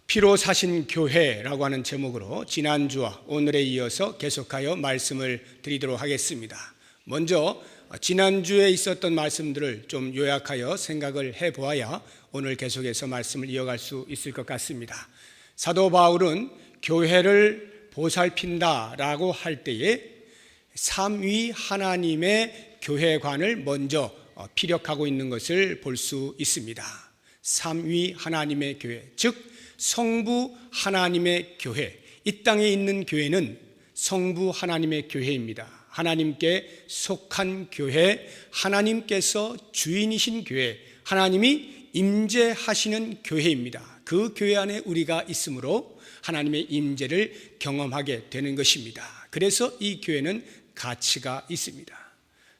피로 사신 교회라고 하는 제목으로 지난주와 오늘에 이어서 계속하여 말씀을 드리도록 하겠습니다. 먼저 지난주에 있었던 말씀들을 좀 요약하여 생각을 해보아야 오늘 계속해서 말씀을 이어갈 수 있을 것 같습니다. 사도 바울은 교회를 보살핀다라고 할 때에 삼위 하나님의 교회관을 먼저 피력하고 있는 것을 볼 수 있습니다. 삼위 하나님의 교회, 즉 성부 하나님의 교회, 이 땅에 있는 교회는 성부 하나님의 교회입니다. 하나님께 속한 교회, 하나님께서 주인이신 교회, 하나님이 임재하시는 교회입니다. 그 교회 안에 우리가 있으므로 하나님의 임재를 경험하게 되는 것입니다. 그래서 이 교회는 가치가 있습니다.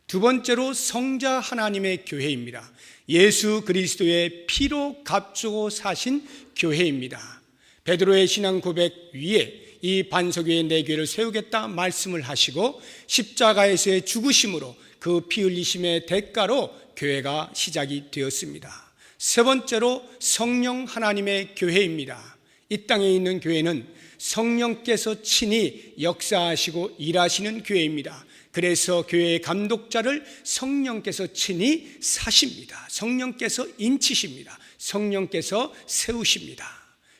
두 번째로 성자 하나님의 교회입니다. 예수 그리스도의 피로 값주고 사신 교회입니다. 베드로의 신앙 고백 위에 이 반석 위에 내 교회를 세우겠다 말씀을 하시고 십자가에서의 죽으심으로 그 피 흘리심의 대가로 교회가 시작이 되었습니다. 세 번째로 성령 하나님의 교회입니다. 이 땅에 있는 교회는 성령께서 친히 역사하시고 일하시는 교회입니다. 그래서 교회의 감독자를 성령께서 친히 사십니다. 성령께서 인치십니다. 성령께서 세우십니다.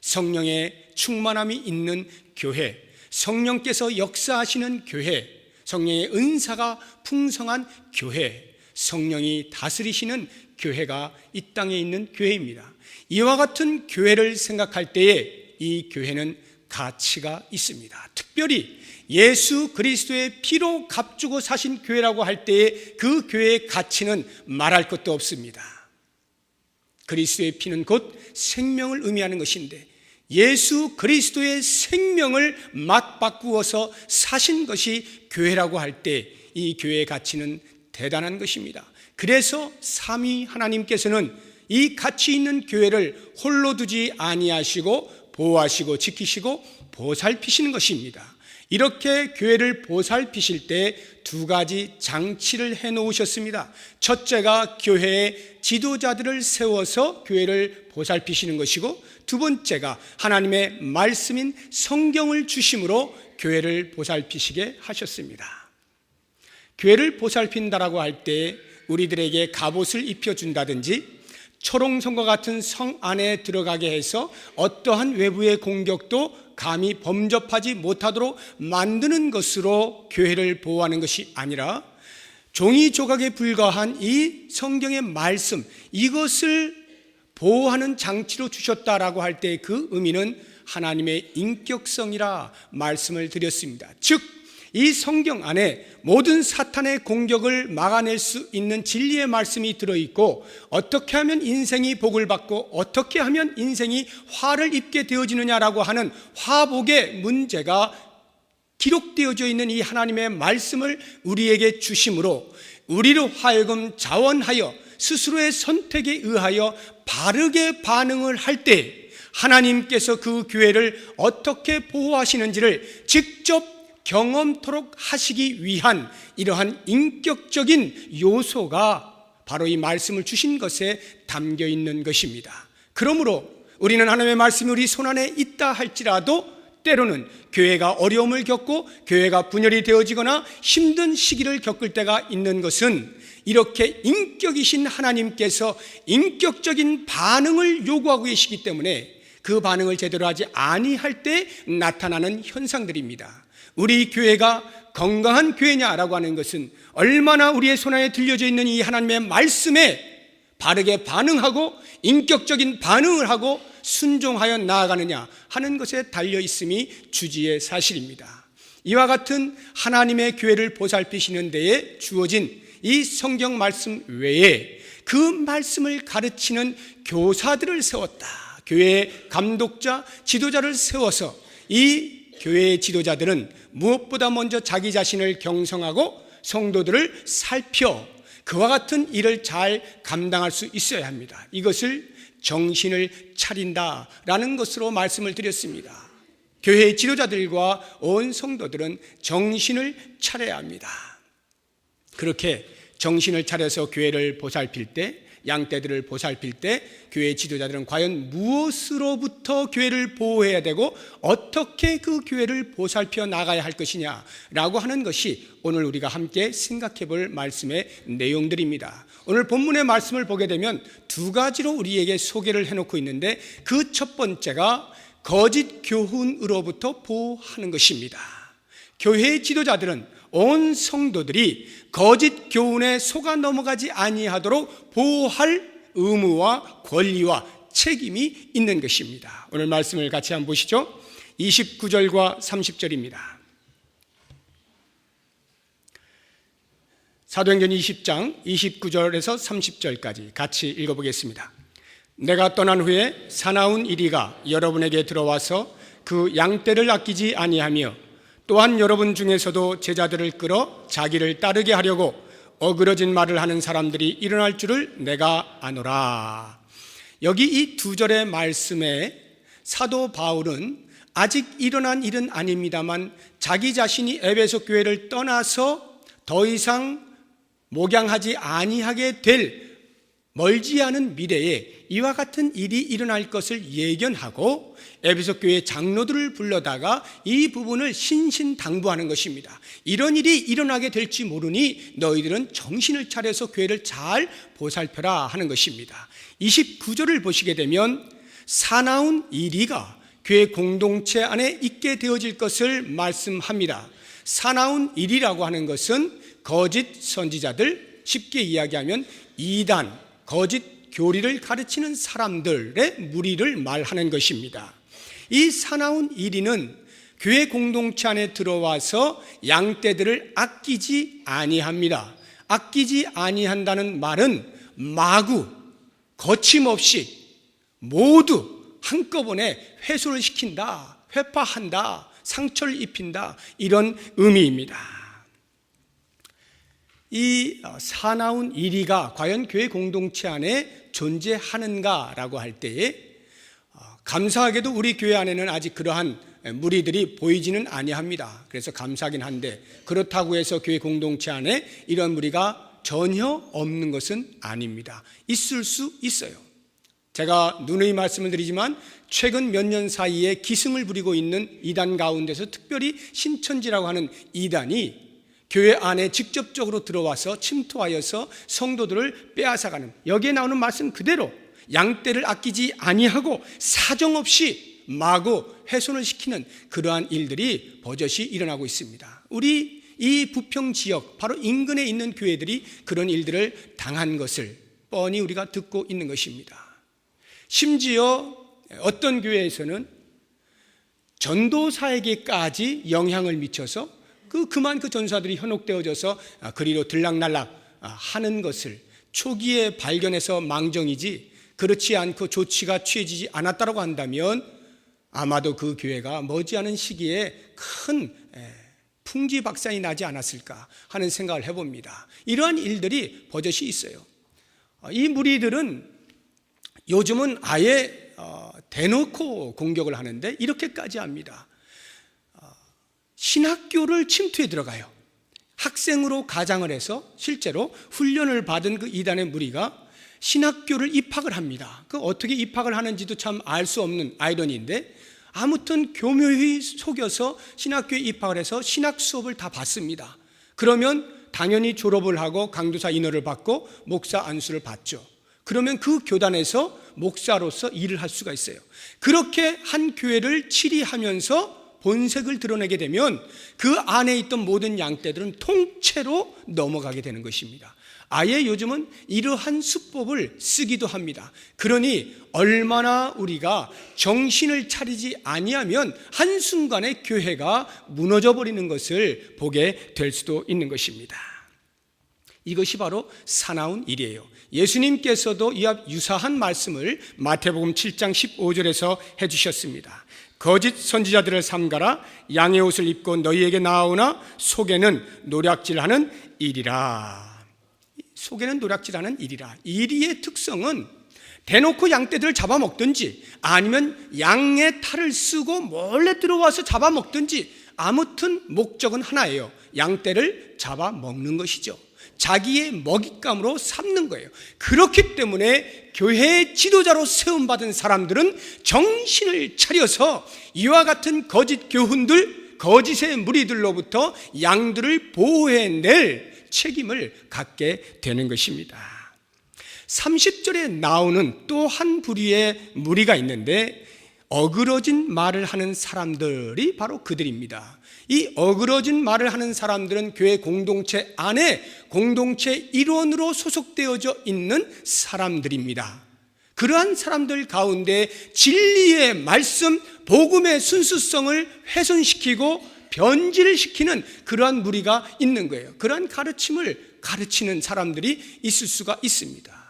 성령의 충만함이 있는 교회, 성령께서 역사하시는 교회, 성령의 은사가 풍성한 교회, 성령이 다스리시는 교회가 이 땅에 있는 교회입니다. 이와 같은 교회를 생각할 때에 이 교회는 가치가 있습니다. 특별히 예수 그리스도의 피로 값주고 사신 교회라고 할 때에 그 교회의 가치는 말할 것도 없습니다. 그리스도의 피는 곧 생명을 의미하는 것인데 예수 그리스도의 생명을 맛바꾸어서 사신 것이 교회라고 할 때 이 교회의 가치는 대단한 것입니다. 그래서 삼위 하나님께서는 이 가치 있는 교회를 홀로 두지 아니하시고 보호하시고 지키시고 보살피시는 것입니다. 이렇게 교회를 보살피실 때 두 가지 장치를 해놓으셨습니다. 첫째가 교회의 지도자들을 세워서 교회를 보살피시는 것이고, 두 번째가 하나님의 말씀인 성경을 주심으로 교회를 보살피시게 하셨습니다. 교회를 보살핀다라고 할 때 우리들에게 갑옷을 입혀준다든지 초롱성과 같은 성 안에 들어가게 해서 어떠한 외부의 공격도 감히 범접하지 못하도록 만드는 것으로 교회를 보호하는 것이 아니라 종이 조각에 불과한 이 성경의 말씀, 이것을 보호하는 장치로 주셨다라고 할 때 그 의미는 하나님의 인격성이라 말씀을 드렸습니다. 즉 이 성경 안에 모든 사탄의 공격을 막아낼 수 있는 진리의 말씀이 들어있고, 어떻게 하면 인생이 복을 받고 어떻게 하면 인생이 화를 입게 되어지느냐라고 하는 화복의 문제가 기록되어져 있는 이 하나님의 말씀을 우리에게 주심으로 우리로 하여금 자원하여 스스로의 선택에 의하여 바르게 반응을 할 때 하나님께서 그 교회를 어떻게 보호하시는지를 직접 경험토록 하시기 위한 이러한 인격적인 요소가 바로 이 말씀을 주신 것에 담겨 있는 것입니다. 그러므로 우리는 하나님의 말씀이 우리 손안에 있다 할지라도 때로는 교회가 어려움을 겪고 교회가 분열이 되어지거나 힘든 시기를 겪을 때가 있는 것은 이렇게 인격이신 하나님께서 인격적인 반응을 요구하고 계시기 때문에 그 반응을 제대로 하지 아니할 때 나타나는 현상들입니다. 우리 교회가 건강한 교회냐라고 하는 것은 얼마나 우리의 손안에 들려져 있는 이 하나님의 말씀에 바르게 반응하고 인격적인 반응을 하고 순종하여 나아가느냐 하는 것에 달려 있음이 주지의 사실입니다. 이와 같은 하나님의 교회를 보살피시는 데에 주어진 이 성경 말씀 외에 그 말씀을 가르치는 교사들을 세웠다. 교회의 감독자, 지도자를 세워서 이 교회의 지도자들은 무엇보다 먼저 자기 자신을 경성하고 성도들을 살펴 그와 같은 일을 잘 감당할 수 있어야 합니다. 이것을 정신을 차린다라는 것으로 말씀을 드렸습니다. 교회의 지도자들과 온 성도들은 정신을 차려야 합니다. 그렇게 정신을 차려서 교회를 보살필 때 양떼들을 보살필 때 교회 지도자들은 과연 무엇으로부터 교회를 보호해야 되고 어떻게 그 교회를 보살펴 나가야 할 것이냐라고 하는 것이 오늘 우리가 함께 생각해 볼 말씀의 내용들입니다. 오늘 본문의 말씀을 보게 되면 두 가지로 우리에게 소개를 해놓고 있는데 그 첫 번째가 거짓 교훈으로부터 보호하는 것입니다. 교회의 지도자들은 온 성도들이 거짓 교훈에 속아 넘어가지 아니하도록 보호할 의무와 권리와 책임이 있는 것입니다. 오늘 말씀을 같이 한번 보시죠. 29절과 30절입니다. 사도행전 20장 29절에서 30절까지 같이 읽어보겠습니다. 내가 떠난 후에 사나운 이리가 여러분에게 들어와서 그 양떼를 아끼지 아니하며 또한 여러분 중에서도 제자들을 끌어 자기를 따르게 하려고 어그러진 말을 하는 사람들이 일어날 줄을 내가 아노라. 여기 이 두 절의 말씀에 사도 바울은 아직 일어난 일은 아닙니다만 자기 자신이 에베소 교회를 떠나서 더 이상 목양하지 아니하게 될 멀지 않은 미래에 이와 같은 일이 일어날 것을 예견하고 에베소 교회 장로들을 불러다가 이 부분을 신신당부하는 것입니다. 이런 일이 일어나게 될지 모르니 너희들은 정신을 차려서 교회를 잘 보살펴라 하는 것입니다. 29절을 보시게 되면 사나운 이리가 교회 공동체 안에 있게 되어질 것을 말씀합니다. 사나운 일이라고 하는 것은 거짓 선지자들, 쉽게 이야기하면 이단, 거짓 교리를 가르치는 사람들의 무리를 말하는 것입니다. 이 사나운 이리는 교회 공동체 안에 들어와서 양떼들을 아끼지 아니합니다. 아끼지 아니한다는 말은 마구 거침없이 모두 한꺼번에 회수를 시킨다, 회파한다, 상처를 입힌다, 이런 의미입니다. 이 사나운 이리가 과연 교회 공동체 안에 존재하는가라고 할 때에 감사하게도 우리 교회 안에는 아직 그러한 무리들이 보이지는 아니합니다. 그래서 감사하긴 한데 그렇다고 해서 교회 공동체 안에 이런 무리가 전혀 없는 것은 아닙니다. 있을 수 있어요. 제가 누누이 말씀을 드리지만 최근 몇 년 사이에 기승을 부리고 있는 이단 가운데서 특별히 신천지라고 하는 이단이 교회 안에 직접적으로 들어와서 침투하여서 성도들을 빼앗아가는, 여기에 나오는 말씀 그대로 양떼를 아끼지 아니하고 사정없이 마구 훼손을 시키는 그러한 일들이 버젓이 일어나고 있습니다. 우리 이 부평 지역 바로 인근에 있는 교회들이 그런 일들을 당한 것을 뻔히 우리가 듣고 있는 것입니다. 심지어 어떤 교회에서는 전도사에게까지 영향을 미쳐서 그만 그 전사들이 현혹되어져서 그리로 들락날락 하는 것을 초기에 발견해서 망정이지 그렇지 않고 조치가 취해지지 않았다고 한다면 아마도 그 교회가 머지않은 시기에 큰 풍지박산이 나지 않았을까 하는 생각을 해봅니다. 이러한 일들이 버젓이 있어요. 이 무리들은 요즘은 아예 대놓고 공격을 하는데 이렇게까지 합니다. 신학교를 침투해 들어가요. 학생으로 가장을 해서 실제로 훈련을 받은 그 이단의 무리가 신학교를 입학을 합니다. 그 어떻게 입학을 하는지도 참 알 수 없는 아이러니인데 아무튼 교묘히 속여서 신학교에 입학을 해서 신학 수업을 다 받습니다. 그러면 당연히 졸업을 하고 강도사 인허를 받고 목사 안수를 받죠. 그러면 그 교단에서 목사로서 일을 할 수가 있어요. 그렇게 한 교회를 치리하면서 본색을 드러내게 되면 그 안에 있던 모든 양떼들은 통째로 넘어가게 되는 것입니다. 아예 요즘은 이러한 수법을 쓰기도 합니다. 그러니 얼마나 우리가 정신을 차리지 아니하면 한순간에 교회가 무너져 버리는 것을 보게 될 수도 있는 것입니다. 이것이 바로 사나운 일이에요. 예수님께서도 이와 유사한 말씀을 마태복음 7장 15절에서 해주셨습니다. 거짓 선지자들을 삼가라. 양의 옷을 입고 너희에게 나아오나 속에는 노략질하는 일이라. 속에는 노략질하는 일이라. 이리의 특성은 대놓고 양떼들을 잡아먹든지 아니면 양의 탈을 쓰고 몰래 들어와서 잡아먹든지 아무튼 목적은 하나예요. 양떼를 잡아먹는 것이죠. 자기의 먹잇감으로 삼는 거예요. 그렇기 때문에 교회의 지도자로 세움받은 사람들은 정신을 차려서 이와 같은 거짓 교훈들, 거짓의 무리들로부터 양들을 보호해낼 책임을 갖게 되는 것입니다. 30절에 나오는 또 한 부류의 무리가 있는데 어그러진 말을 하는 사람들이 바로 그들입니다. 이 어그러진 말을 하는 사람들은 교회 공동체 안에 공동체 일원으로 소속되어져 있는 사람들입니다. 그러한 사람들 가운데 진리의 말씀, 복음의 순수성을 훼손시키고 변질시키는 그러한 무리가 있는 거예요. 그러한 가르침을 가르치는 사람들이 있을 수가 있습니다.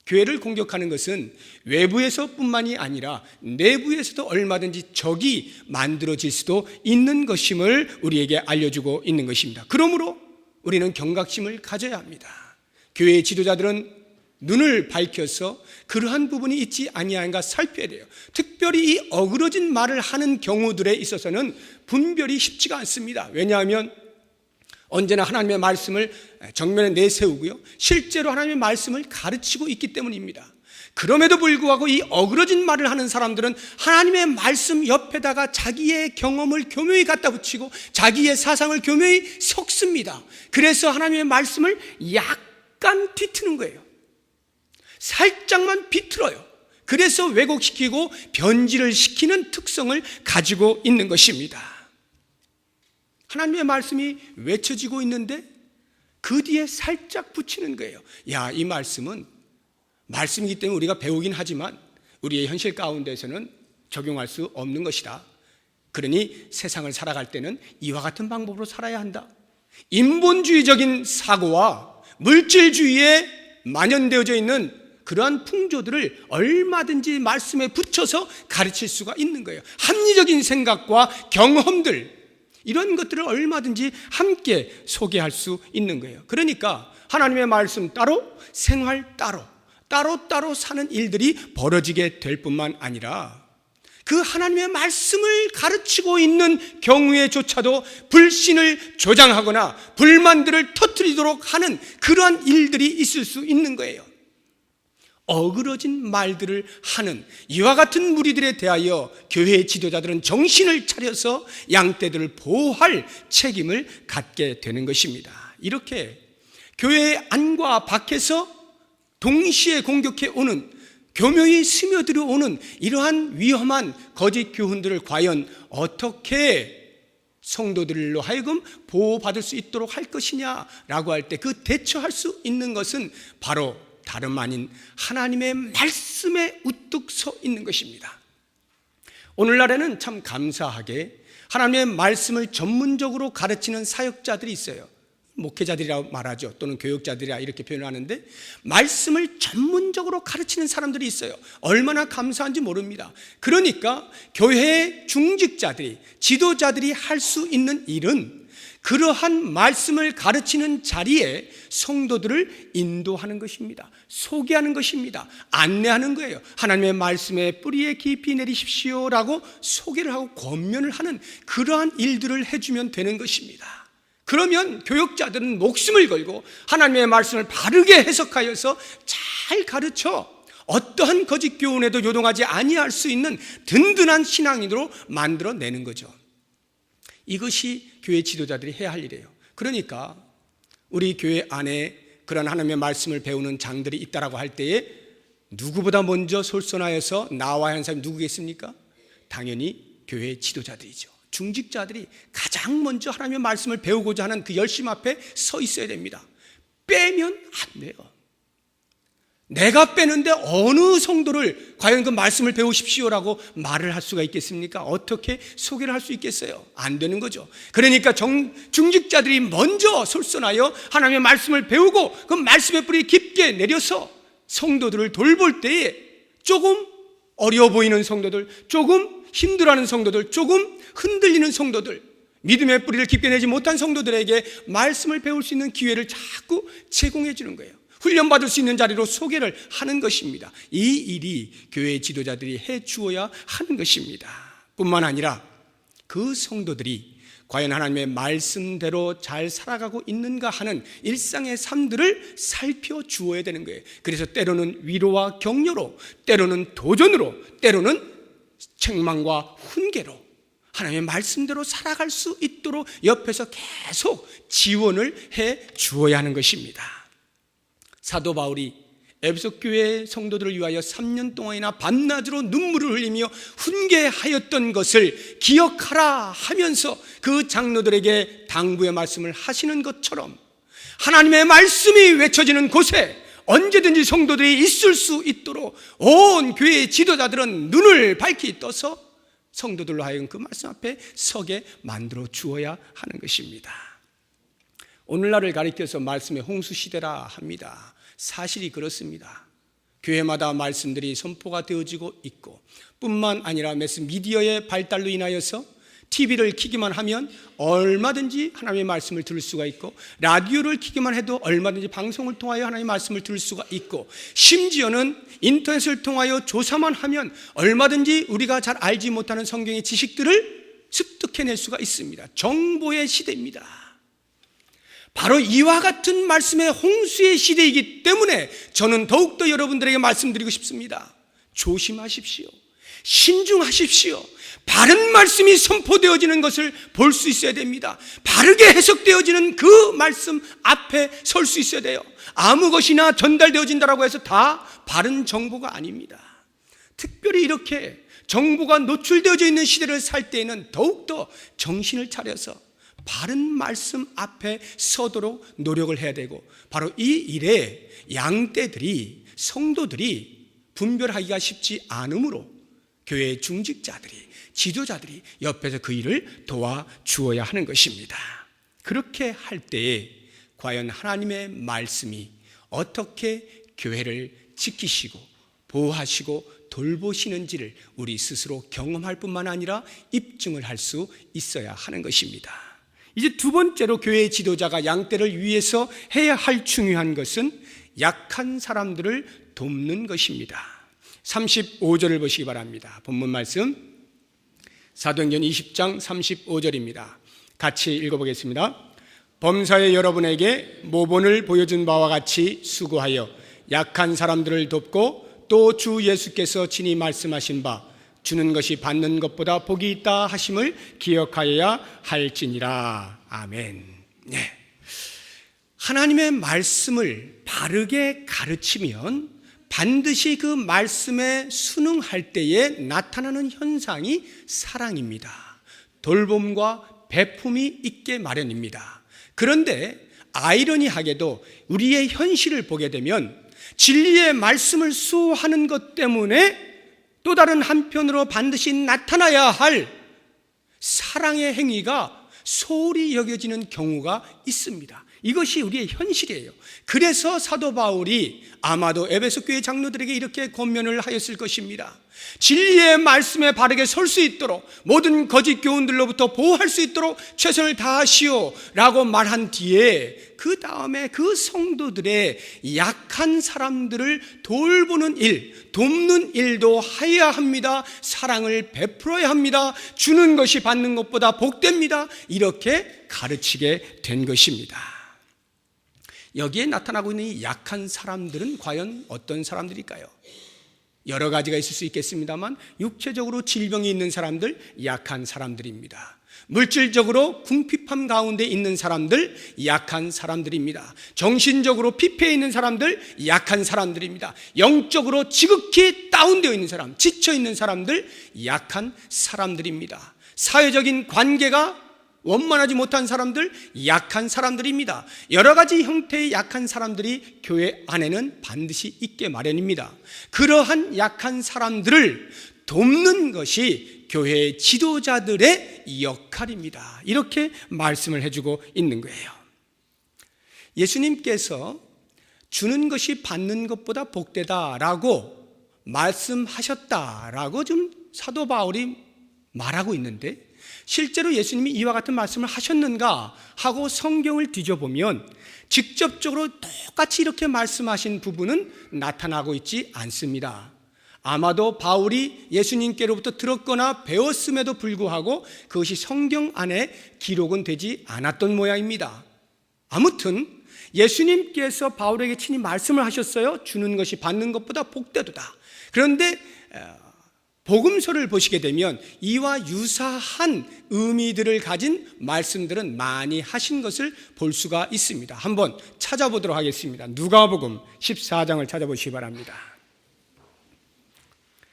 교회를 공격하는 것은 외부에서뿐만이 아니라 내부에서도 얼마든지 적이 만들어질 수도 있는 것임을 우리에게 알려주고 있는 것입니다. 그러므로 우리는 경각심을 가져야 합니다. 교회의 지도자들은 눈을 밝혀서 그러한 부분이 있지 아니한가 살펴야 돼요. 특별히 이 어그러진 말을 하는 경우들에 있어서는 분별이 쉽지가 않습니다. 왜냐하면 언제나 하나님의 말씀을 정면에 내세우고요, 실제로 하나님의 말씀을 가르치고 있기 때문입니다. 그럼에도 불구하고 이 어그러진 말을 하는 사람들은 하나님의 말씀 옆에다가 자기의 경험을 교묘히 갖다 붙이고 자기의 사상을 교묘히 섞습니다. 그래서 하나님의 말씀을 약간 뒤트는 거예요. 살짝만 비틀어요. 그래서 왜곡시키고 변질을 시키는 특성을 가지고 있는 것입니다. 하나님의 말씀이 외쳐지고 있는데 그 뒤에 살짝 붙이는 거예요. 야, 이 말씀은 말씀이기 때문에 우리가 배우긴 하지만 우리의 현실 가운데서는 적용할 수 없는 것이다. 그러니 세상을 살아갈 때는 이와 같은 방법으로 살아야 한다. 인본주의적인 사고와 물질주의에 만연되어져 있는 그러한 풍조들을 얼마든지 말씀에 붙여서 가르칠 수가 있는 거예요. 합리적인 생각과 경험들, 이런 것들을 얼마든지 함께 소개할 수 있는 거예요. 그러니까 하나님의 말씀 따로, 생활 따로, 따로따로 사는 일들이 벌어지게 될 뿐만 아니라 그 하나님의 말씀을 가르치고 있는 경우에조차도 불신을 조장하거나 불만들을 터뜨리도록 하는 그러한 일들이 있을 수 있는 거예요. 어그러진 말들을 하는 이와 같은 무리들에 대하여 교회의 지도자들은 정신을 차려서 양떼들을 보호할 책임을 갖게 되는 것입니다. 이렇게 교회의 안과 밖에서 동시에 공격해 오는, 교묘히 스며들어 오는 이러한 위험한 거짓 교훈들을 과연 어떻게 성도들로 하여금 보호받을 수 있도록 할 것이냐라고 할 때 그 대처할 수 있는 것은 바로 다름 아닌 하나님의 말씀에 우뚝 서 있는 것입니다. 오늘날에는 참 감사하게 하나님의 말씀을 전문적으로 가르치는 사역자들이 있어요. 목회자들이라고 말하죠. 또는 교육자들이라 이렇게 표현하는데 말씀을 전문적으로 가르치는 사람들이 있어요. 얼마나 감사한지 모릅니다. 그러니까 교회의 중직자들이, 지도자들이 할 수 있는 일은 그러한 말씀을 가르치는 자리에 성도들을 인도하는 것입니다. 소개하는 것입니다. 안내하는 거예요. 하나님의 말씀에 뿌리에 깊이 내리십시오라고 소개를 하고 권면을 하는 그러한 일들을 해주면 되는 것입니다. 그러면 교역자들은 목숨을 걸고 하나님의 말씀을 바르게 해석하여서 잘 가르쳐 어떠한 거짓 교훈에도 요동하지 아니할 수 있는 든든한 신앙인으로 만들어내는 거죠. 이것이 교회 지도자들이 해야 할 일이에요. 그러니까 우리 교회 안에 그런 하나님의 말씀을 배우는 장들이 있다라고 할 때에 누구보다 먼저 솔선하여서 나와야 하는 사람이 누구겠습니까? 당연히 교회 지도자들이죠. 중직자들이 가장 먼저 하나님의 말씀을 배우고자 하는 그 열심 앞에 서 있어야 됩니다. 빼면 안 돼요. 내가 빼는데 어느 성도를 과연 그 말씀을 배우십시오라고 말을 할 수가 있겠습니까? 어떻게 소개를 할 수 있겠어요? 안 되는 거죠. 그러니까 중직자들이 먼저 솔선하여 하나님의 말씀을 배우고 그 말씀의 뿌리 깊게 내려서 성도들을 돌볼 때에 조금 어려워 보이는 성도들, 조금 힘들어하는 성도들, 조금 흔들리는 성도들, 믿음의 뿌리를 깊게 내지 못한 성도들에게 말씀을 배울 수 있는 기회를 자꾸 제공해 주는 거예요. 훈련받을 수 있는 자리로 소개를 하는 것입니다. 이 일이 교회 지도자들이 해 주어야 하는 것입니다. 뿐만 아니라 그 성도들이 과연 하나님의 말씀대로 잘 살아가고 있는가 하는 일상의 삶들을 살펴주어야 되는 거예요. 그래서 때로는 위로와 격려로, 때로는 도전으로, 때로는 책망과 훈계로 하나님의 말씀대로 살아갈 수 있도록 옆에서 계속 지원을 해 주어야 하는 것입니다. 사도 바울이 에베소 교회 성도들을 위하여 3년 동안이나 밤낮으로 눈물을 흘리며 훈계하였던 것을 기억하라 하면서 그 장로들에게 당부의 말씀을 하시는 것처럼 하나님의 말씀이 외쳐지는 곳에 언제든지 성도들이 있을 수 있도록 온 교회의 지도자들은 눈을 밝히 떠서 성도들로 하여금 그 말씀 앞에 서게 만들어 주어야 하는 것입니다. 오늘날을 가리켜서 말씀의 홍수시대라 합니다. 사실이 그렇습니다. 교회마다 말씀들이 선포가 되어지고 있고 뿐만 아니라 매스미디어의 발달로 인하여서 TV를 켜기만 하면 얼마든지 하나님의 말씀을 들을 수가 있고 라디오를 켜기만 해도 얼마든지 방송을 통하여 하나님의 말씀을 들을 수가 있고 심지어는 인터넷을 통하여 조사만 하면 얼마든지 우리가 잘 알지 못하는 성경의 지식들을 습득해낼 수가 있습니다. 정보의 시대입니다. 바로 이와 같은 말씀의 홍수의 시대이기 때문에 저는 더욱더 여러분들에게 말씀드리고 싶습니다. 조심하십시오. 신중하십시오. 바른 말씀이 선포되어지는 것을 볼 수 있어야 됩니다. 바르게 해석되어지는 그 말씀 앞에 설 수 있어야 돼요. 아무 것이나 전달되어진다고 해서 다 바른 정보가 아닙니다. 특별히 이렇게 정보가 노출되어져 있는 시대를 살 때에는 더욱더 정신을 차려서 바른 말씀 앞에 서도록 노력을 해야 되고 바로 이 일에 양떼들이 성도들이 분별하기가 쉽지 않으므로 교회의 중직자들이 지도자들이 옆에서 그 일을 도와주어야 하는 것입니다. 그렇게 할 때에 과연 하나님의 말씀이 어떻게 교회를 지키시고 보호하시고 돌보시는지를 우리 스스로 경험할 뿐만 아니라 입증을 할 수 있어야 하는 것입니다. 이제 두 번째로 교회의 지도자가 양떼를 위해서 해야 할 중요한 것은 약한 사람들을 돕는 것입니다. 35절을 보시기 바랍니다. 본문 말씀 사도행전 20장 35절입니다. 같이 읽어보겠습니다. 범사에 여러분에게 모본을 보여준 바와 같이 수고하여 약한 사람들을 돕고 또 주 예수께서 친히 말씀하신 바 주는 것이 받는 것보다 복이 있다 하심을 기억하여야 할지니라. 아멘. 네. 하나님의 말씀을 바르게 가르치면 반드시 그 말씀에 순응할 때에 나타나는 현상이 사랑입니다. 돌봄과 베품이 있게 마련입니다. 그런데 아이러니하게도 우리의 현실을 보게 되면 진리의 말씀을 수호하는 것 때문에 또 다른 한편으로 반드시 나타나야 할 사랑의 행위가 소홀히 여겨지는 경우가 있습니다. 이것이 우리의 현실이에요. 그래서 사도 바울이 아마도 에베소 교회 장로들에게 이렇게 권면을 하였을 것입니다. 진리의 말씀에 바르게 설 수 있도록 모든 거짓 교훈들로부터 보호할 수 있도록 최선을 다하시오 라고 말한 뒤에 그 다음에 그 성도들의 약한 사람들을 돌보는 일, 돕는 일도 하여야 합니다. 사랑을 베풀어야 합니다. 주는 것이 받는 것보다 복됩니다. 이렇게 가르치게 된 것입니다. 여기에 나타나고 있는 이 약한 사람들은 과연 어떤 사람들일까요? 여러 가지가 있을 수 있겠습니다만 육체적으로 질병이 있는 사람들, 약한 사람들입니다. 물질적으로 궁핍함 가운데 있는 사람들, 약한 사람들입니다. 정신적으로 피폐해 있는 사람들, 약한 사람들입니다. 영적으로 지극히 다운되어 있는 사람, 지쳐 있는 사람들, 약한 사람들입니다. 사회적인 관계가 원만하지 못한 사람들, 약한 사람들입니다. 여러 가지 형태의 약한 사람들이 교회 안에는 반드시 있게 마련입니다. 그러한 약한 사람들을 돕는 것이 교회의 지도자들의 역할입니다. 이렇게 말씀을 해주고 있는 거예요. 예수님께서 주는 것이 받는 것보다 복되다라고 말씀하셨다라고 좀 사도 바울이 말하고 있는데 실제로 예수님이 이와 같은 말씀을 하셨는가 하고 성경을 뒤져보면 직접적으로 똑같이 이렇게 말씀하신 부분은 나타나고 있지 않습니다. 아마도 바울이 예수님께로부터 들었거나 배웠음에도 불구하고 그것이 성경 안에 기록은 되지 않았던 모양입니다. 아무튼 예수님께서 바울에게 친히 말씀을 하셨어요. 주는 것이 받는 것보다 복되도다. 그런데 복음서를 보시게 되면 이와 유사한 의미들을 가진 말씀들은 많이 하신 것을 볼 수가 있습니다. 한번 찾아보도록 하겠습니다. 누가복음 14장을 찾아보시기 바랍니다.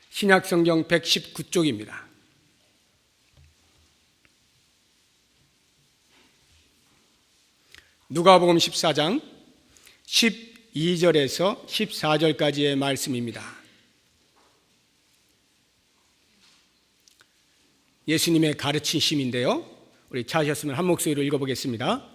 신약성경 119쪽입니다. 누가복음 14장 12절에서 14절까지의 말씀입니다. 예수님의 가르치심인데요, 우리 찾으셨으면 한 목소리로 읽어보겠습니다.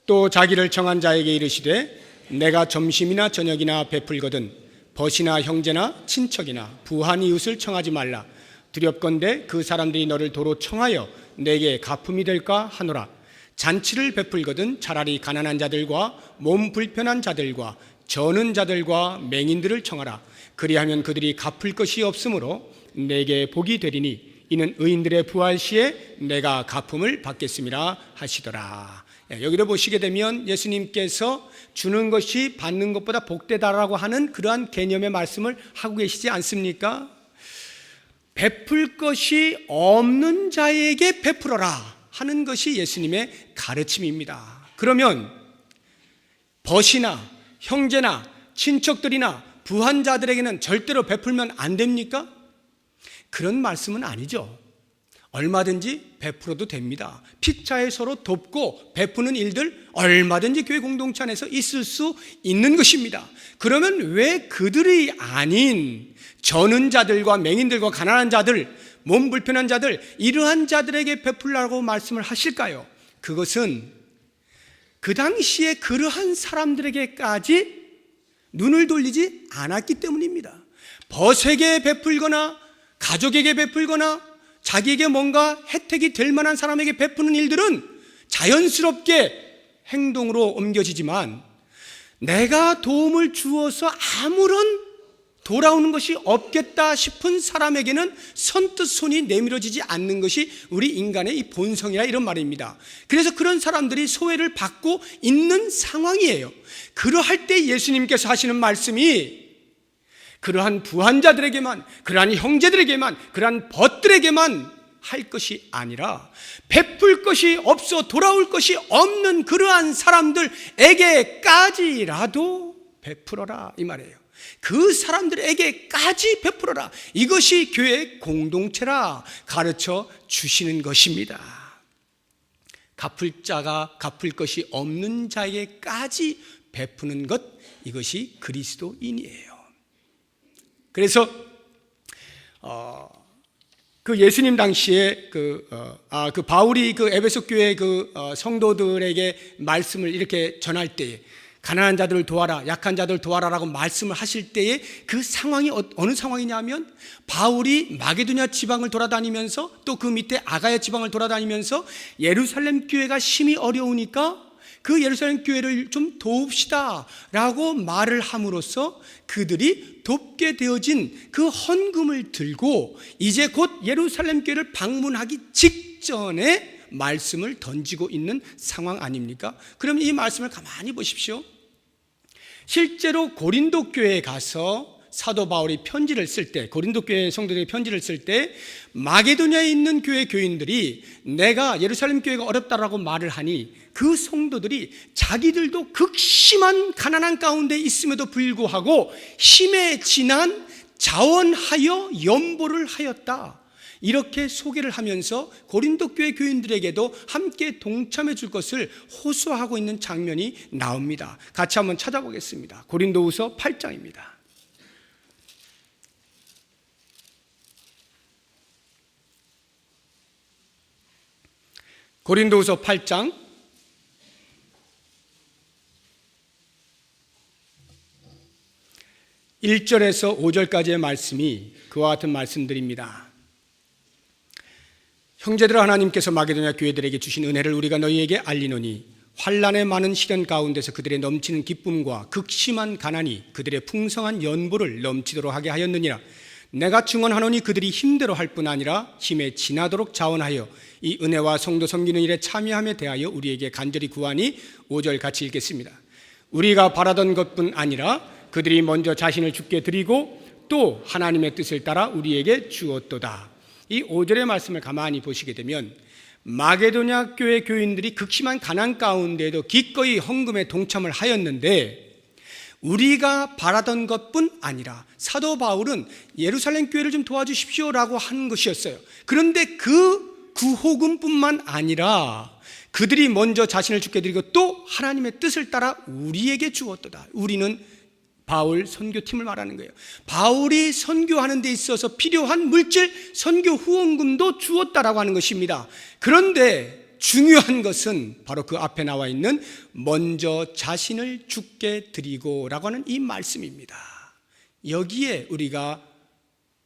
또 자기를 청한 자에게 이르시되 내가 점심이나 저녁이나 베풀거든 벗이나 형제나 친척이나 부한 이웃을 청하지 말라. 두렵건대 그 사람들이 너를 도로 청하여 내게 가품이 될까 하노라. 잔치를 베풀거든 차라리 가난한 자들과 몸 불편한 자들과 저는 자들과 맹인들을 청하라. 그리하면 그들이 갚을 것이 없으므로 내게 복이 되리니 이는 의인들의 부활 시에 내가 가품을 받겠음이라 하시더라. 여기를 보시게 되면 예수님께서 주는 것이 받는 것보다 복되다라고 하는 그러한 개념의 말씀을 하고 계시지 않습니까? 베풀 것이 없는 자에게 베풀어라 하는 것이 예수님의 가르침입니다. 그러면 벗이나 형제나 친척들이나 부한 자들에게는 절대로 베풀면 안 됩니까? 그런 말씀은 아니죠. 얼마든지 베풀어도 됩니다. 픽차에 서로 돕고 베푸는 일들 얼마든지 교회 공동체 안에서 있을 수 있는 것입니다. 그러면 왜 그들이 아닌 저는 자들과 맹인들과 가난한 자들, 몸 불편한 자들, 이러한 자들에게 베풀라고 말씀을 하실까요? 그것은 그 당시에 그러한 사람들에게까지 눈을 돌리지 않았기 때문입니다. 벗에게 베풀거나 가족에게 베풀거나 자기에게 뭔가 혜택이 될 만한 사람에게 베푸는 일들은 자연스럽게 행동으로 옮겨지지만 내가 도움을 주어서 아무런 돌아오는 것이 없겠다 싶은 사람에게는 선뜻 손이 내밀어지지 않는 것이 우리 인간의 이 본성이라 이런 말입니다. 그래서 그런 사람들이 소외를 받고 있는 상황이에요. 그러할 때 예수님께서 하시는 말씀이 그러한 부한자들에게만, 그러한 형제들에게만, 그러한 벗들에게만 할 것이 아니라 베풀 것이 없어 돌아올 것이 없는 그러한 사람들에게까지라도 베풀어라 이 말이에요. 그 사람들에게까지 베풀어라. 이것이 교회 공동체라 가르쳐 주시는 것입니다. 갚을 자가 갚을 것이 없는 자에게까지 베푸는 것, 이것이 그리스도인이에요. 그래서 그 예수님 당시에 그 바울이 그 에베소 교회 성도들에게 말씀을 이렇게 전할 때에 가난한 자들을 도와라, 약한 자들을 도와라라고 말씀을 하실 때에 그 상황이 어느 상황이냐면 바울이 마게도냐 지방을 돌아다니면서 또 그 밑에 아가야 지방을 돌아다니면서 예루살렘 교회가 심히 어려우니까 그 예루살렘 교회를 좀 도웁시다 라고 말을 함으로써 그들이 돕게 되어진 그 헌금을 들고 이제 곧 예루살렘 교회를 방문하기 직전에 말씀을 던지고 있는 상황 아닙니까? 그럼 이 말씀을 가만히 보십시오. 실제로 고린도 교회에 가서 사도 바울이 편지를 쓸 때, 고린도 교회 성도들이 편지를 쓸 때 마게도냐에 있는 교회 교인들이 내가 예루살렘 교회가 어렵다라고 말을 하니 그 성도들이 자기들도 극심한 가난한 가운데 있음에도 불구하고 힘에 지난 자원하여 연보를 하였다, 이렇게 소개를 하면서 고린도 교회 교인들에게도 함께 동참해 줄 것을 호소하고 있는 장면이 나옵니다. 같이 한번 찾아보겠습니다. 고린도후서 8장입니다. 고린도후서 8장 1절에서 5절까지의 말씀이 그와 같은 말씀들입니다. 형제들아, 하나님께서 마게도냐 교회들에게 주신 은혜를 우리가 너희에게 알리노니 환난의 많은 시련 가운데서 그들의 넘치는 기쁨과 극심한 가난이 그들의 풍성한 연보를 넘치도록 하게 하였느니라. 내가 증언하노니 그들이 힘대로 할 뿐 아니라 힘에 지나도록 자원하여 이 은혜와 성도 섬기는 일에 참여함에 대하여 우리에게 간절히 구하니 5절 같이 읽겠습니다. 우리가 바라던 것뿐 아니라 그들이 먼저 자신을 주께 드리고 또 하나님의 뜻을 따라 우리에게 주었도다. 이 5절의 말씀을 가만히 보시게 되면 마게도냐 교회 교인들이 극심한 가난 가운데에도 기꺼이 헌금에 동참을 하였는데 우리가 바라던 것뿐 아니라 사도 바울은 예루살렘 교회를 좀 도와주십시오라고 하는 것이었어요. 그런데 그 구호금뿐만 아니라 그들이 먼저 자신을 주께 드리고 또 하나님의 뜻을 따라 우리에게 주었도다. 우리는 바울 선교팀을 말하는 거예요. 바울이 선교하는 데 있어서 필요한 물질, 선교 후원금도 주었다라고 하는 것입니다. 그런데 중요한 것은 바로 그 앞에 나와 있는 먼저 자신을 주께 드리고 라고 하는 이 말씀입니다. 여기에 우리가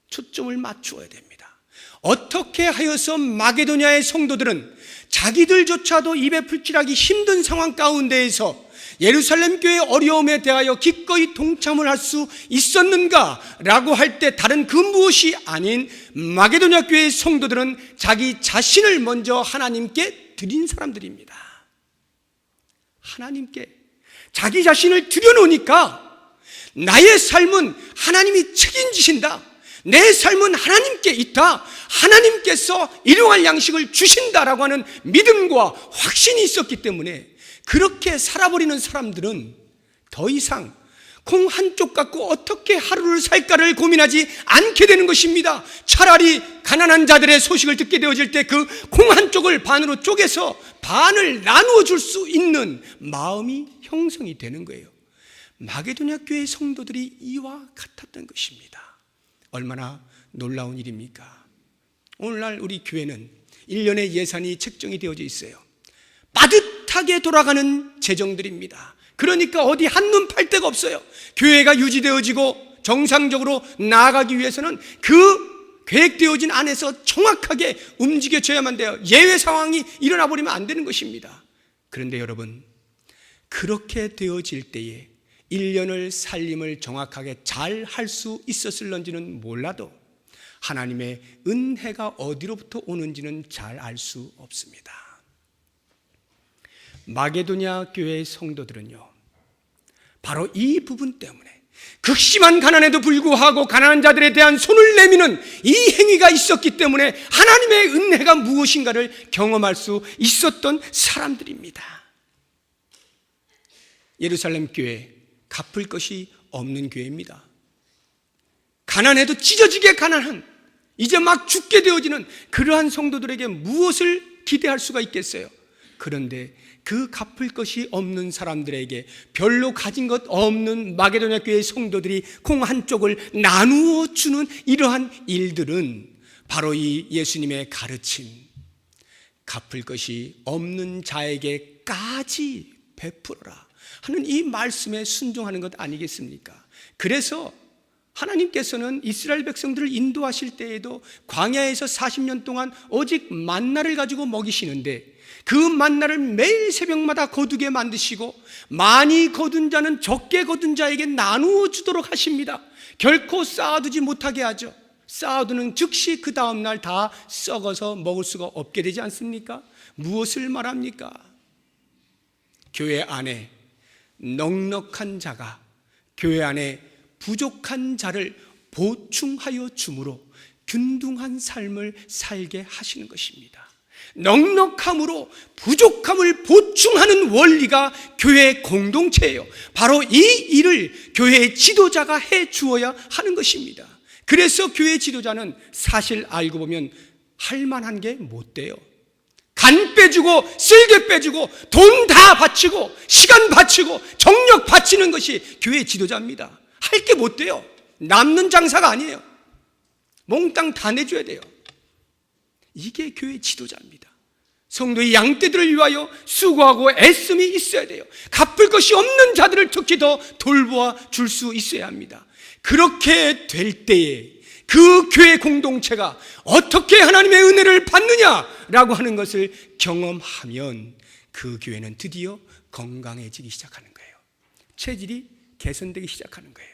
초점을 맞추어야 됩니다. 어떻게 하여서 마게도냐의 성도들은 자기들조차도 입에 풀칠하기 힘든 상황 가운데에서 예루살렘 교회의 어려움에 대하여 기꺼이 동참을 할 수 있었는가 라고 할 때 다른 그 무엇이 아닌 마게도냐 교회의 성도들은 자기 자신을 먼저 하나님께 드린 사람들입니다. 하나님께 자기 자신을 들여놓으니까 나의 삶은 하나님이 책임지신다, 내 삶은 하나님께 있다, 하나님께서 일용할 양식을 주신다라고 하는 믿음과 확신이 있었기 때문에 그렇게 살아버리는 사람들은 더 이상 콩 한쪽 갖고 어떻게 하루를 살까를 고민하지 않게 되는 것입니다. 차라리 가난한 자들의 소식을 듣게 되어질 때 그 콩 한쪽을 반으로 쪼개서 반을 나누어 줄 수 있는 마음이 형성이 되는 거예요. 마게도냐 교회 성도들이 이와 같았던 것입니다. 얼마나 놀라운 일입니까? 오늘날 우리 교회는 1년의 예산이 책정이 되어져 있어요. 빠듯하게 돌아가는 재정들입니다. 그러니까 어디 한눈 팔 데가 없어요. 교회가 유지되어지고 정상적으로 나아가기 위해서는 그 계획되어진 안에서 정확하게 움직여져야만 돼요. 예외 상황이 일어나 버리면 안 되는 것입니다. 그런데 여러분, 그렇게 되어질 때에 1년을 살림을 정확하게 잘 할 수 있었을런지는 몰라도 하나님의 은혜가 어디로부터 오는지는 잘 알 수 없습니다. 마게도냐 교회의 성도들은요, 바로 이 부분 때문에 극심한 가난에도 불구하고 가난한 자들에 대한 손을 내미는 이 행위가 있었기 때문에 하나님의 은혜가 무엇인가를 경험할 수 있었던 사람들입니다. 예루살렘 교회, 갚을 것이 없는 교회입니다. 가난해도 찢어지게 가난한, 이제 막 죽게 되어지는 그러한 성도들에게 무엇을 기대할 수가 있겠어요? 그런데 그 갚을 것이 없는 사람들에게 별로 가진 것 없는 마게도냐 교회의 성도들이 콩 한쪽을 나누어 주는 이러한 일들은 바로 이 예수님의 가르침, 갚을 것이 없는 자에게까지 베풀어라 하는 이 말씀에 순종하는 것 아니겠습니까? 그래서 하나님께서는 이스라엘 백성들을 인도하실 때에도 광야에서 40년 동안 오직 만나를 가지고 먹이시는데 그 만나를 매일 새벽마다 거두게 만드시고 많이 거둔 자는 적게 거둔 자에게 나누어 주도록 하십니다. 결코 쌓아두지 못하게 하죠. 쌓아두는 즉시 그 다음날 다 썩어서 먹을 수가 없게 되지 않습니까? 무엇을 말합니까? 교회 안에 넉넉한 자가 교회 안에 부족한 자를 보충하여 주므로 균등한 삶을 살게 하시는 것입니다. 넉넉함으로 부족함을 보충하는 원리가 교회의 공동체예요. 바로 이 일을 교회의 지도자가 해 주어야 하는 것입니다. 그래서 교회 지도자는 사실 알고 보면 할 만한 게 못 돼요. 간 빼주고 쓸개 빼주고 돈 다 바치고 시간 바치고 정력 바치는 것이 교회 지도자입니다. 할 게 못 돼요. 남는 장사가 아니에요. 몽땅 다 내줘야 돼요. 이게 교회 지도자입니다. 성도의 양떼들을 위하여 수고하고 애씀이 있어야 돼요. 갚을 것이 없는 자들을 특히 더 돌보아 줄 수 있어야 합니다. 그렇게 될 때에 그 교회 공동체가 어떻게 하나님의 은혜를 받느냐라고 하는 것을 경험하면 그 교회는 드디어 건강해지기 시작하는 거예요. 체질이 개선되기 시작하는 거예요.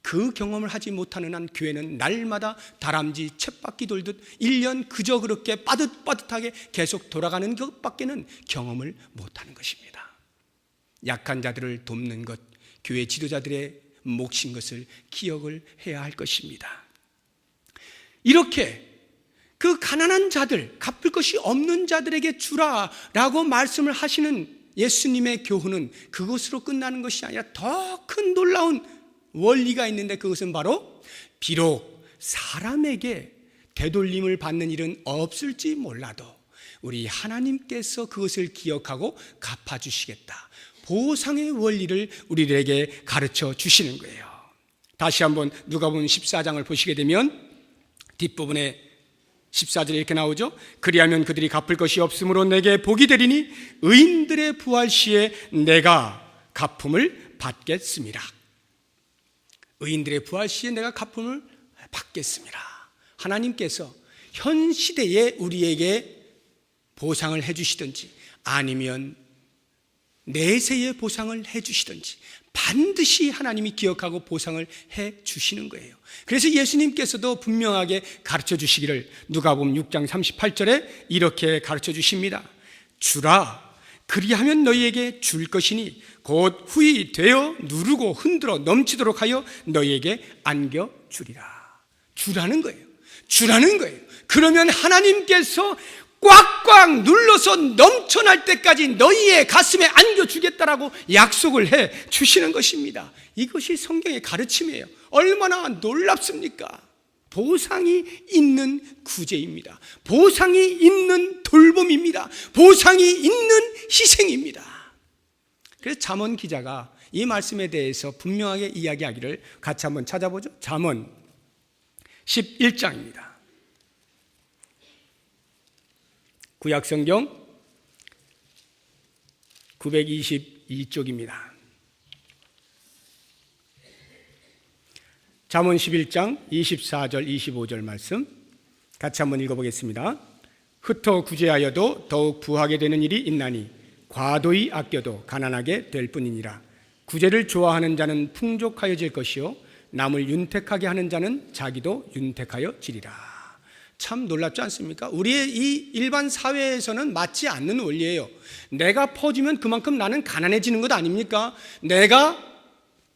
그 경험을 하지 못하는 한 교회는 날마다 다람쥐 쳇바퀴 돌듯 1년 그저 그렇게 빠듯빠듯하게 계속 돌아가는 것밖에는 경험을 못하는 것입니다. 약한 자들을 돕는 것, 교회 지도자들의 몫인 것을 기억을 해야 할 것입니다. 이렇게 그 가난한 자들, 갚을 것이 없는 자들에게 주라라고 말씀을 하시는 예수님의 교훈은 그것으로 끝나는 것이 아니라 더 큰 놀라운 원리가 있는데, 그것은 바로 비록 사람에게 되돌림을 받는 일은 없을지 몰라도 우리 하나님께서 그것을 기억하고 갚아주시겠다, 보상의 원리를 우리들에게 가르쳐 주시는 거예요. 다시 한번 누가복음 14장을 보시게 되면 뒷부분에 14절에 이렇게 나오죠. 그리하면 그들이 갚을 것이 없으므로 내게 복이 되리니 의인들의 부활 시에 내가 갚음을 받겠습니다. 의인들의 부활 시에 내가 갚음을 받겠습니다. 하나님께서 현 시대에 우리에게 보상을 해주시든지 아니면 내세의 보상을 해주시든지 반드시 하나님이 기억하고 보상을 해주시는 거예요. 그래서 예수님께서도 분명하게 가르쳐 주시기를 누가복음 6장 38절에 이렇게 가르쳐 주십니다. 주라, 그리하면 너희에게 줄 것이니 곧 후히 되어 누르고 흔들어 넘치도록 하여 너희에게 안겨주리라. 주라는 거예요. 주라는 거예요. 그러면 하나님께서 꽉꽉 눌러서 넘쳐날 때까지 너희의 가슴에 안겨주겠다라고 약속을 해 주시는 것입니다. 이것이 성경의 가르침이에요. 얼마나 놀랍습니까? 보상이 있는 구제입니다. 보상이 있는 돌봄입니다. 보상이 있는 희생입니다. 그래서 잠언 기자가 이 말씀에 대해서 분명하게 이야기하기를 같이 한번 찾아보죠. 잠언 11장입니다. 구약성경 922쪽입니다. 잠언 11장 24절 25절 말씀 같이 한번 읽어보겠습니다. 흩어 구제하여도 더욱 부하게 되는 일이 있나니 과도히 아껴도 가난하게 될 뿐이니라. 구제를 좋아하는 자는 풍족하여질 것이요 남을 윤택하게 하는 자는 자기도 윤택하여지리라. 참 놀랍지 않습니까? 우리의 이 일반 사회에서는 맞지 않는 원리예요. 내가 퍼주면 그만큼 나는 가난해지는 것 아닙니까? 내가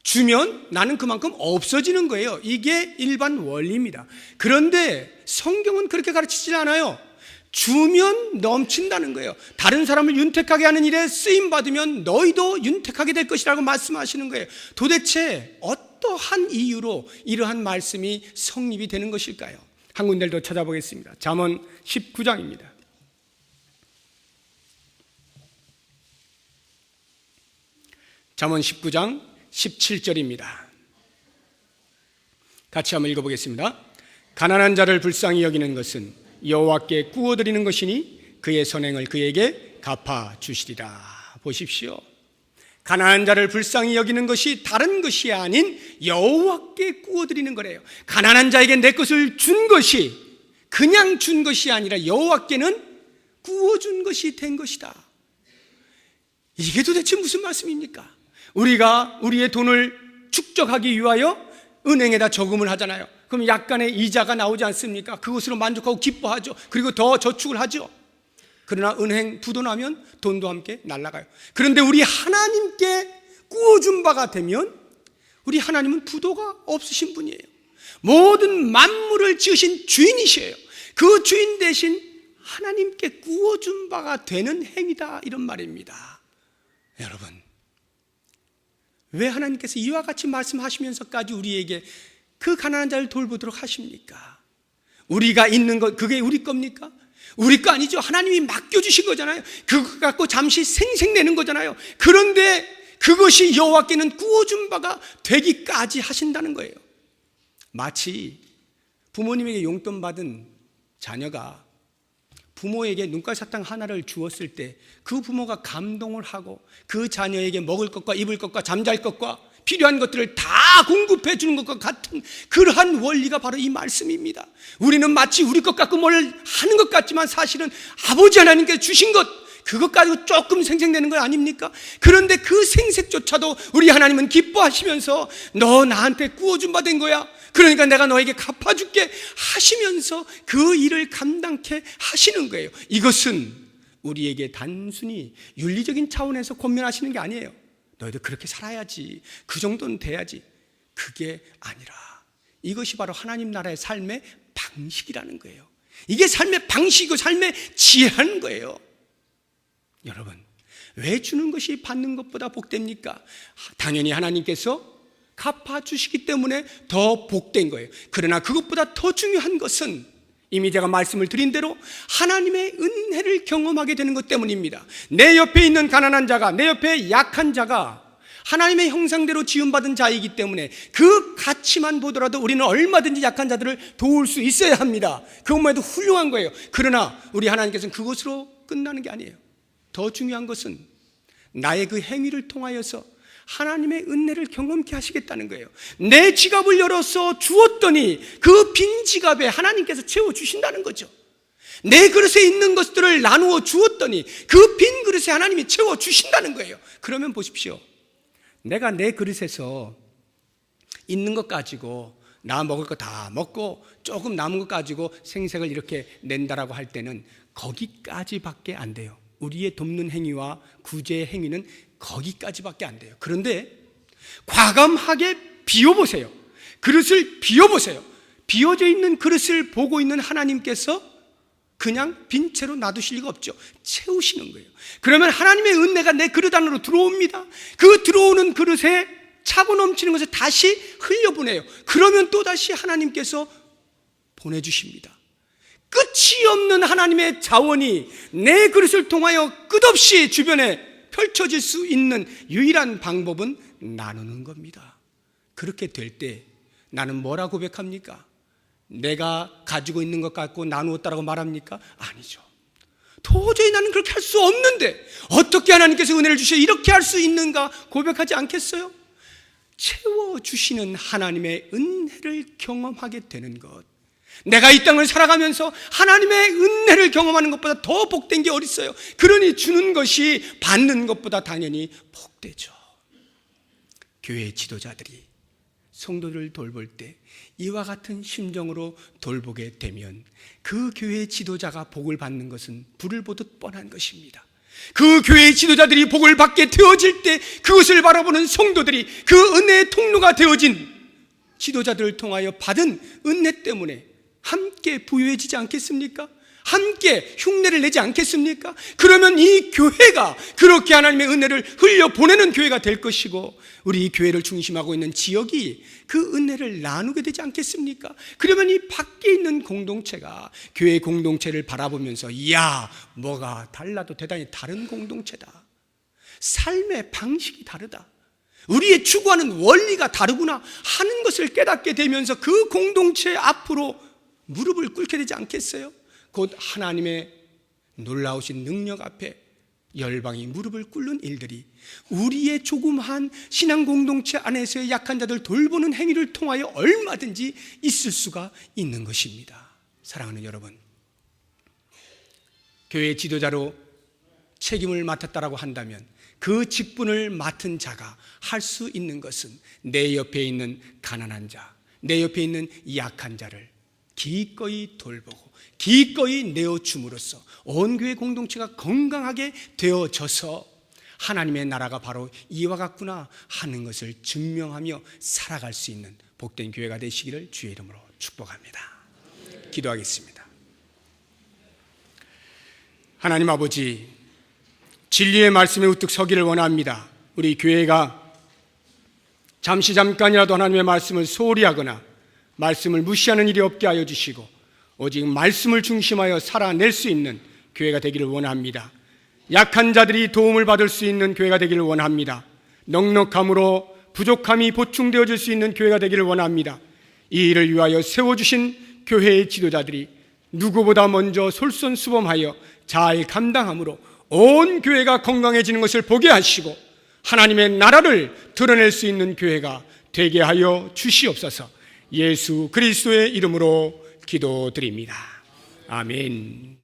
주면 나는 그만큼 없어지는 거예요. 이게 일반 원리입니다. 그런데 성경은 그렇게 가르치지 않아요. 주면 넘친다는 거예요. 다른 사람을 윤택하게 하는 일에 쓰임받으면 너희도 윤택하게 될 것이라고 말씀하시는 거예요. 도대체 어떠한 이유로 이러한 말씀이 성립이 되는 것일까요? 한 군데를 더 찾아보겠습니다. 잠언 19장입니다. 잠언 19장 17절입니다. 같이 한번 읽어보겠습니다. 가난한 자를 불쌍히 여기는 것은 여호와께 구워드리는 것이니 그의 선행을 그에게 갚아주시리라. 보십시오. 가난한 자를 불쌍히 여기는 것이 다른 것이 아닌 여호와께 구워드리는 거래요. 가난한 자에게 내 것을 준 것이 그냥 준 것이 아니라 여호와께는 구워준 것이 된 것이다. 이게 도대체 무슨 말씀입니까? 우리가 우리의 돈을 축적하기 위하여 은행에다 저금을 하잖아요. 그럼 약간의 이자가 나오지 않습니까? 그것으로 만족하고 기뻐하죠. 그리고 더 저축을 하죠. 그러나 은행 부도 나면 돈도 함께 날아가요. 그런데 우리 하나님께 구워준 바가 되면 우리 하나님은 부도가 없으신 분이에요. 모든 만물을 지으신 주인이셔요. 그 주인 대신 하나님께 구워준 바가 되는 행위다, 이런 말입니다. 여러분, 왜 하나님께서 이와 같이 말씀하시면서까지 우리에게 그 가난한 자를 돌보도록 하십니까? 우리가 있는 것, 그게 우리 겁니까? 우리 거 아니죠. 하나님이 맡겨주신 거잖아요. 그거 갖고 잠시 생색내는 거잖아요. 그런데 그것이 여호와께는 구워준 바가 되기까지 하신다는 거예요. 마치 부모님에게 용돈 받은 자녀가 부모에게 눈깔 사탕 하나를 주었을 때 그 부모가 감동을 하고 그 자녀에게 먹을 것과 입을 것과 잠잘 것과 필요한 것들을 다 공급해 주는 것과 같은 그러한 원리가 바로 이 말씀입니다. 우리는 마치 우리 것 갖고 뭘 하는 것 같지만 사실은 아버지 하나님께서 주신 것, 그것 가지고 조금 생색내는 거 아닙니까? 그런데 그 생색조차도 우리 하나님은 기뻐하시면서 너 나한테 구워준 바 된 거야, 그러니까 내가 너에게 갚아줄게 하시면서 그 일을 감당케 하시는 거예요. 이것은 우리에게 단순히 윤리적인 차원에서 권면하시는 게 아니에요. 너희도 그렇게 살아야지, 그 정도는 돼야지. 그게 아니라 이것이 바로 하나님 나라의 삶의 방식이라는 거예요. 이게 삶의 방식이고 삶의 지혜라는 거예요. 여러분, 왜 주는 것이 받는 것보다 복됩니까? 당연히 하나님께서 갚아주시기 때문에 더 복된 거예요. 그러나 그것보다 더 중요한 것은 이미 제가 말씀을 드린 대로 하나님의 은혜를 경험하게 되는 것 때문입니다. 내 옆에 있는 가난한 자가, 내 옆에 약한 자가 하나님의 형상대로 지음받은 자이기 때문에 그 가치만 보더라도 우리는 얼마든지 약한 자들을 도울 수 있어야 합니다. 그것만 해도 훌륭한 거예요. 그러나 우리 하나님께서는 그것으로 끝나는 게 아니에요. 더 중요한 것은 나의 그 행위를 통하여서 하나님의 은혜를 경험케 하시겠다는 거예요. 내 지갑을 열어서 주었더니 그 빈 지갑에 하나님께서 채워주신다는 거죠. 내 그릇에 있는 것들을 나누어 주었더니 그 빈 그릇에 하나님이 채워주신다는 거예요. 그러면 보십시오, 내가 내 그릇에서 있는 것 가지고 나 먹을 거 다 먹고 조금 남은 것 가지고 생색을 이렇게 낸다라고 할 때는 거기까지밖에 안 돼요. 우리의 돕는 행위와 구제의 행위는 거기까지밖에 안 돼요. 그런데 과감하게 비워보세요. 그릇을 비워보세요. 비워져 있는 그릇을 보고 있는 하나님께서 그냥 빈 채로 놔두실 리가 없죠. 채우시는 거예요. 그러면 하나님의 은혜가 내 그릇 안으로 들어옵니다. 그 들어오는 그릇에 차고 넘치는 것을 다시 흘려보내요. 그러면 또다시 하나님께서 보내주십니다. 끝이 없는 하나님의 자원이 내 그릇을 통하여 끝없이 주변에 펼쳐질 수 있는 유일한 방법은 나누는 겁니다. 그렇게 될 때 나는 뭐라 고백합니까? 내가 가지고 있는 것 갖고 나누었다라고 말합니까? 아니죠. 도저히 나는 그렇게 할 수 없는데 어떻게 하나님께서 은혜를 주셔 이렇게 할 수 있는가 고백하지 않겠어요? 채워주시는 하나님의 은혜를 경험하게 되는 것, 내가 이 땅을 살아가면서 하나님의 은혜를 경험하는 것보다 더 복된 게 어디 있어요? 그러니 주는 것이 받는 것보다 당연히 복되죠. 교회 지도자들이 성도들을 돌볼 때 이와 같은 심정으로 돌보게 되면 그 교회 지도자가 복을 받는 것은 불을 보듯 뻔한 것입니다. 그 교회 지도자들이 복을 받게 되어질 때 그것을 바라보는 성도들이 그 은혜의 통로가 되어진 지도자들을 통하여 받은 은혜 때문에 함께 부유해지지 않겠습니까? 함께 흉내를 내지 않겠습니까? 그러면 이 교회가 그렇게 하나님의 은혜를 흘려보내는 교회가 될 것이고 우리 이 교회를 중심하고 있는 지역이 그 은혜를 나누게 되지 않겠습니까? 그러면 이 밖에 있는 공동체가 교회 공동체를 바라보면서 이야, 뭐가 달라도 대단히 다른 공동체다. 삶의 방식이 다르다. 우리의 추구하는 원리가 다르구나 하는 것을 깨닫게 되면서 그 공동체 앞으로 무릎을 꿇게 되지 않겠어요? 곧 하나님의 놀라우신 능력 앞에 열방이 무릎을 꿇는 일들이 우리의 조그마한 신앙 공동체 안에서의 약한 자들 돌보는 행위를 통하여 얼마든지 있을 수가 있는 것입니다. 사랑하는 여러분, 교회 지도자로 책임을 맡았다라고 한다면 그 직분을 맡은 자가 할 수 있는 것은 내 옆에 있는 가난한 자, 내 옆에 있는 약한 자를 기꺼이 돌보고 기꺼이 내어줌으로써 온 교회 공동체가 건강하게 되어져서 하나님의 나라가 바로 이와 같구나 하는 것을 증명하며 살아갈 수 있는 복된 교회가 되시기를 주의 이름으로 축복합니다. 기도하겠습니다. 하나님 아버지, 진리의 말씀에 우뚝 서기를 원합니다. 우리 교회가 잠깐이라도 하나님의 말씀을 소홀히 하거나 말씀을 무시하는 일이 없게 하여 주시고 오직 말씀을 중심하여 살아낼 수 있는 교회가 되기를 원합니다. 약한 자들이 도움을 받을 수 있는 교회가 되기를 원합니다. 넉넉함으로 부족함이 보충되어질 수 있는 교회가 되기를 원합니다. 이 일을 위하여 세워주신 교회의 지도자들이 누구보다 먼저 솔선수범하여 잘 감당함으로 온 교회가 건강해지는 것을 보게 하시고 하나님의 나라를 드러낼 수 있는 교회가 되게 하여 주시옵소서. 예수 그리스도의 이름으로 기도드립니다. 아멘.